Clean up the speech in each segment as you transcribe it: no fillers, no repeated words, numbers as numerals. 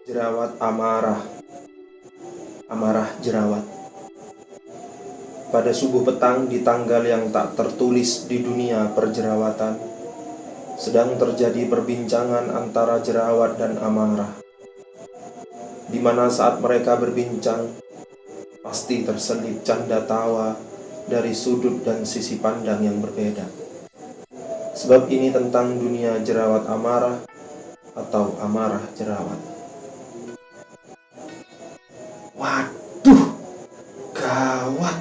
Jerawat amarah. Amarah jerawat. Pada subuh petang di tanggal yang tak tertulis di dunia perjerawatan, sedang terjadi perbincangan antara jerawat dan amarah, di mana saat mereka berbincang, pasti terselip canda tawa dari sudut dan sisi pandang yang berbeda. Sebab ini tentang dunia jerawat amarah atau amarah jerawat. Waduh, gawat.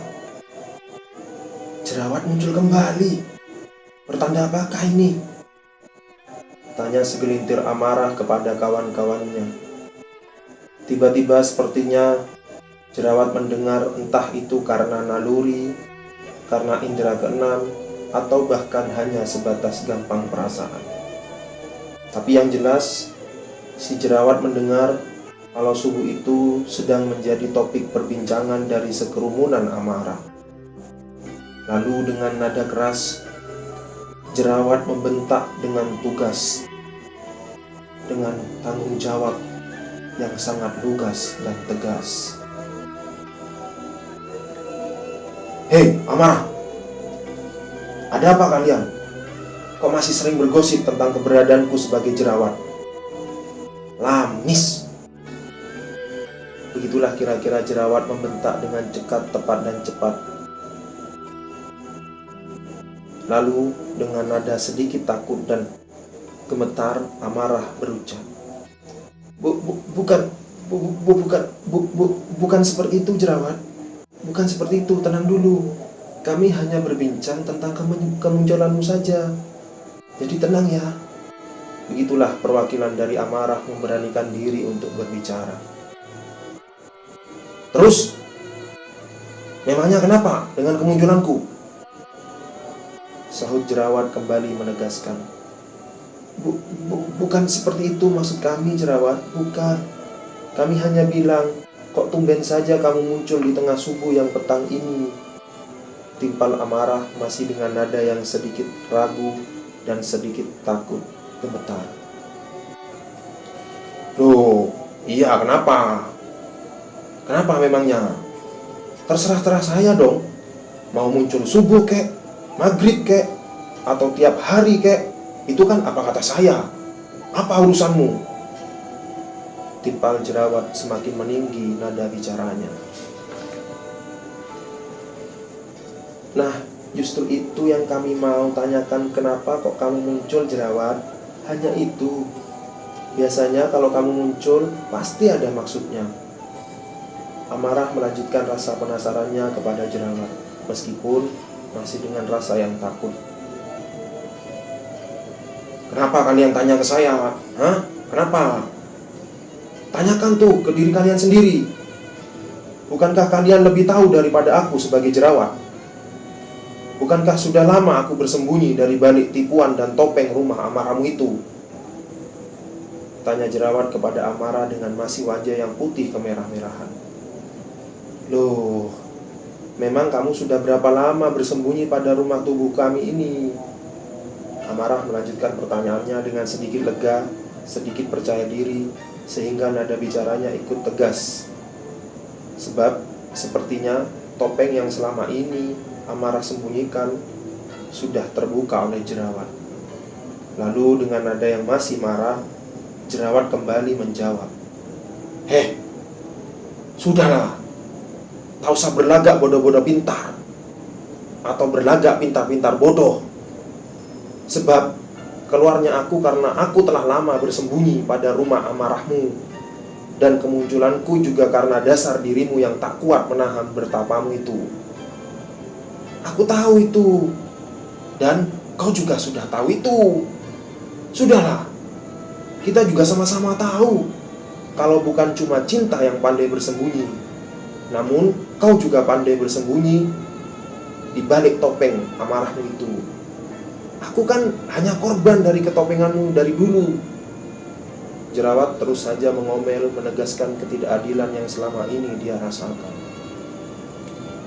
Jerawat muncul kembali. Pertanda apakah ini? Tanya segelintir amarah kepada kawan-kawannya. Tiba-tiba sepertinya jerawat mendengar, entah itu karena naluri, karena indera keenam, atau bahkan hanya sebatas gampang perasaan. Tapi yang jelas, si jerawat mendengar kalau subuh itu sedang menjadi topik perbincangan dari sekerumunan amarah. Lalu dengan nada keras, jerawat membentak dengan tugas, dengan tanggung jawab yang sangat lugas dan tegas. Hei, amarah! Ada apa kalian? Kok masih sering bergosip tentang keberadaanku sebagai jerawat? Lamis! Begitulah kira-kira jerawat membentak dengan cekat, tepat, dan cepat. Lalu dengan nada sedikit takut dan gemetar, amarah berucap, Bukan seperti itu, jerawat. Bukan seperti itu, tenang dulu. Kami hanya berbincang tentang kemunculanmu saja. Jadi tenang ya. Begitulah perwakilan dari amarah memberanikan diri untuk berbicara. Terus, memangnya kenapa dengan kemunculanku? Sahut jerawat kembali menegaskan. Bukan seperti itu maksud kami, jerawat. Bukan. Kami hanya bilang, kok tumben saja kamu muncul di tengah subuh yang petang ini. Timpal amarah masih dengan nada yang sedikit ragu dan sedikit takut, gemetar. Loh, iya kenapa? Kenapa memangnya? Terserah saya dong. Mau muncul subuh kek, maghrib kek, atau tiap hari kek, itu kan apa kata saya. Apa urusanmu? Timpal jerawat semakin meninggi nada bicaranya. Nah, justru itu yang kami mau tanyakan, kenapa kok kamu muncul, jerawat? Hanya itu. Biasanya kalau kamu muncul, pasti ada maksudnya. Amarah melanjutkan rasa penasarannya kepada jerawat, meskipun masih dengan rasa yang takut. Kenapa kalian tanya ke saya? Hah? Kenapa? Tanyakan tuh ke diri kalian sendiri. Bukankah kalian lebih tahu daripada aku sebagai jerawat? Bukankah sudah lama aku bersembunyi dari balik tipuan dan topeng rumah amarahmu itu? Tanya jerawat kepada amarah dengan masih wajah yang putih kemerah-merahan. Loh, memang kamu sudah berapa lama bersembunyi pada rumah tubuh kami ini? Amarah melanjutkan pertanyaannya dengan sedikit lega, sedikit percaya diri, sehingga nada bicaranya ikut tegas. Sebab sepertinya topeng yang selama ini amarah sembunyikan sudah terbuka oleh jerawat. Lalu dengan nada yang masih marah, jerawat kembali menjawab, Heh, sudahlah. Tak usah berlagak bodoh-bodoh pintar, atau berlagak pintar-pintar bodoh. Sebab keluarnya aku karena aku telah lama bersembunyi pada rumah amarahmu, dan kemunculanku juga karena dasar dirimu yang tak kuat menahan bertapamu itu. Aku tahu itu, dan kau juga sudah tahu itu. Sudahlah, kita juga sama-sama tahu kalau bukan cuma cinta yang pandai bersembunyi, namun kau juga pandai bersembunyi di balik topeng amarahmu itu. Aku kan hanya korban dari ketopenganmu dari dulu. Jerawat terus saja mengomel, menegaskan ketidakadilan yang selama ini dia rasakan.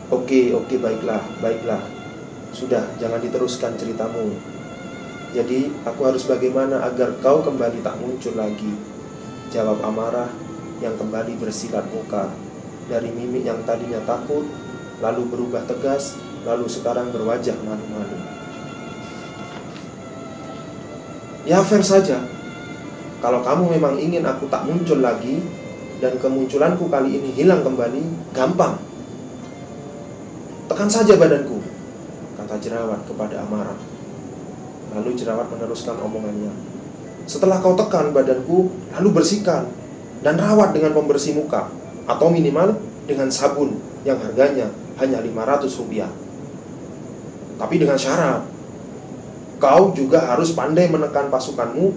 Oke, baiklah. Sudah, jangan diteruskan ceritamu. Jadi, aku harus bagaimana agar kau kembali tak muncul lagi? Jawab amarah yang kembali bersilat muka. Dari mimik yang tadinya takut, lalu berubah tegas, lalu sekarang berwajah malu-malu. Ya fair saja. Kalau kamu memang ingin aku tak muncul lagi, dan kemunculanku kali ini hilang kembali, gampang. Tekan saja badanku, kata jerawat kepada Amarah. Lalu jerawat meneruskan omongannya. Setelah kau tekan badanku, lalu bersihkan dan rawat dengan pembersih muka, atau minimal dengan sabun yang harganya hanya 500 rupiah. Tapi dengan syarat, kau juga harus pandai menekan pasukanmu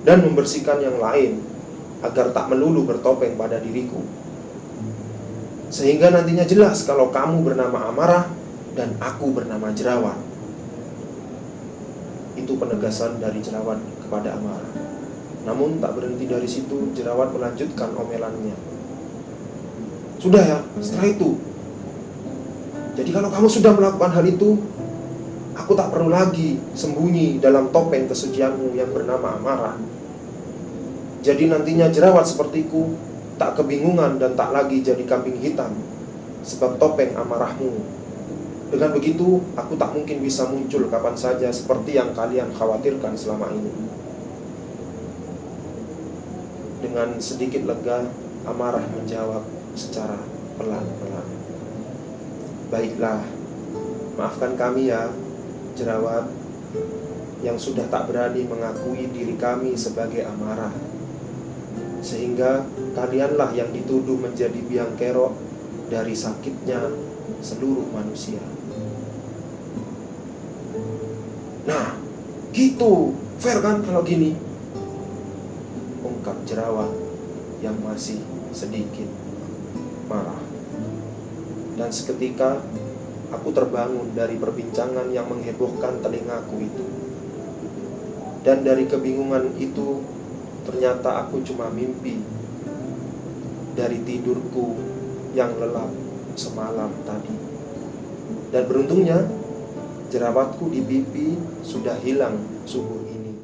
dan membersihkan yang lain, agar tak melulu bertopeng pada diriku. Sehingga nantinya jelas kalau kamu bernama Amarah dan aku bernama Jerawat. Itu penegasan dari Jerawat kepada Amarah. Namun tak berhenti dari situ, Jerawat melanjutkan omelannya. Sudah ya, setelah itu. Jadi kalau kamu sudah melakukan hal itu, aku tak perlu lagi sembunyi dalam topeng kesucianmu yang bernama Amarah. Jadi nantinya Jerawat sepertiku tak kebingungan dan tak lagi jadi kambing hitam sebab topeng amarahmu. Dengan begitu, aku tak mungkin bisa muncul kapan saja seperti yang kalian khawatirkan selama ini. Dengan sedikit lega, Amarah menjawab secara pelan-pelan. Baiklah, maafkan kami ya, Jerawat, yang sudah tak berani mengakui diri kami sebagai Amarah. Sehingga kalianlah yang dituduh menjadi biang kerok dari sakitnya seluruh manusia. Nah, gitu, fair kan kalau gini? Ungkap Jerawat yang masih sedikit marah. Dan seketika aku terbangun dari perbincangan yang menghebohkan telingaku itu. Dan dari kebingungan itu, ternyata aku cuma mimpi dari tidurku yang lelap semalam tadi. Dan beruntungnya, jerawatku di pipi sudah hilang subuh ini.